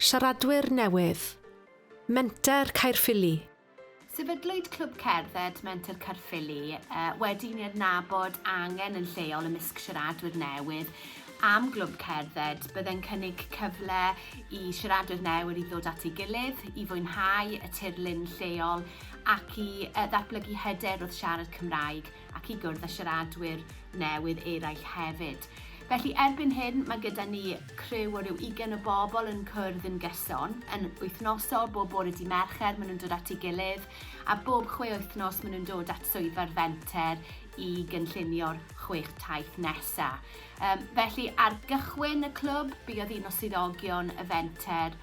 Siaradwyr newydd. Menter Caerffili. Sefydlwyd clwb cerdded Menter Caerffili wedi'n adnabod angen yn lleol ymysg siaradwyr newydd am glwb cerdded. Byddai'n cynnig cyfle i siaradwyr newydd i ddod at ei gilydd, i fwynhau y tirlun lleol ac i ddatblygu hyder wrth siarad Cymraeg ac i gwrdd â siaradwyr newydd eraill hefyd. Felly erbyn hyn mae gyda ni criw o ryw 20 o bobl yn cwrdd yn gyson, yn wythnosol, bob bore dydd Mercher maen nhw'n dod at ei gilydd, a bob 6 wythnos maen nhw'n dod at swyddfa'r Fenter i gynllunio'r 6 taith nesaf. Felly ar gychwyn y clwb, buodd un o swyddogion y Fenter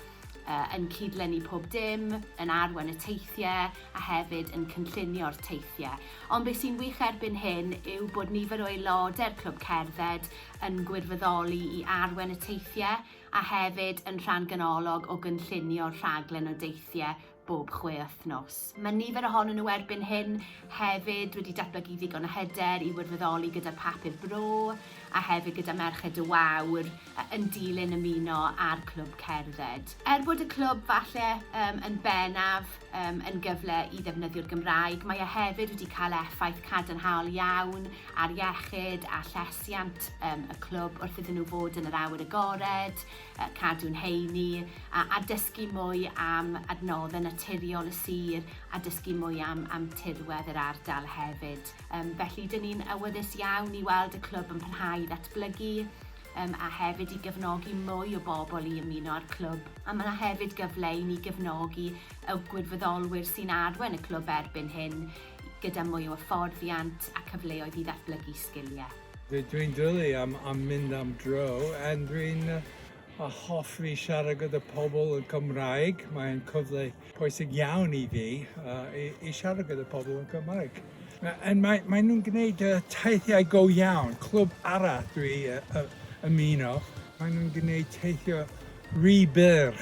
yn cydlennu pob dim, yn arwain y teithiau a hefyd yn cynllunio'r teithiau. Ond beth sy'n wych erbyn hyn yw bod nifer o aelodau'r clwb cerdded yn gwirfoddoli i arwain y teithiau a hefyd yn rhan ganolog o gynllunio'r rhaglen o deithiau bob 6 wythnos. Mae nifer ohonyn nhw erbyn hyn hefyd wedi datblygu ddigon o hyder i wirfoddoli gyda papur bro a hefyd gyda merched y wawr yn dilyn ymuno ar clwb cerdded. Bod y clwb falle yn bennaf yn gyfle i ddefnyddio'r Gymraeg, mae e hefyd wedi cael effaith cadarnhaol iawn ar iechyd a llesiant y clwb wrth iddyn nhw fod yn yr awyr agored, cadw'n heini a dysgu mwy am adnoddau naturiol y sir a dysgu mwy am tirwedd yr ardal hefyd. Felly dyn ni'n awyddus iawn i weld y clwb yn parhau i ddatblygu a hefyd i gefnogi mwy o bobl i ymuno â'r clwb. A mae yna hefyd gyfle i ni gefnogi y gwirfoddolwyr sy'n arwain y clwb erbyn hyn gyda mwy o hyfforddiant a cyfleoedd i ddatblygu sgiliau. Dwi'n dwlu am mynd am dro a dwi'n hoffi siarad gyda pobl yn Cymraeg. Mae'n cyfle pwysig iawn i fi i siarad gyda pobl yn Cymraeg. Mae nhw'n gwneud teithiau go iawn. Clwb arall dwi ymuno, mae nhw'n gwneud teithio rhy byr.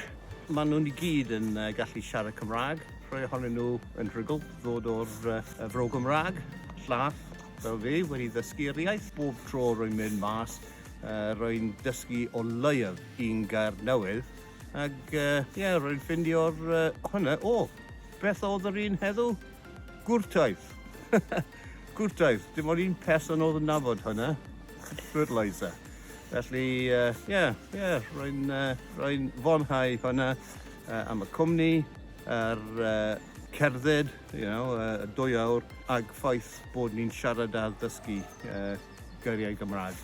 Mae nhw'n i gyd yn gallu siarad Cymraeg. Rhai ohonyn nhw yn rhugl ddod o'r Fro Gymraeg. Llall fel fi wedi ddysgu'r iaith. Bob tro rwy'n mynd mas, rwy'n dysgu o leiaf un gair newydd. Ac rwy'n ffindio'r hwnna, beth oedd yr un heddw? Gwrtaith. Gwrtaith, dim ond un person oedd yn nabod hwnna. Fertiliser. Felly, rwy'n fonhau hwnna am y cwmni, yr cerdded, y 2 awr, ag ffaith bod ni'n siarad a ddysgu geiriau Gymraeg.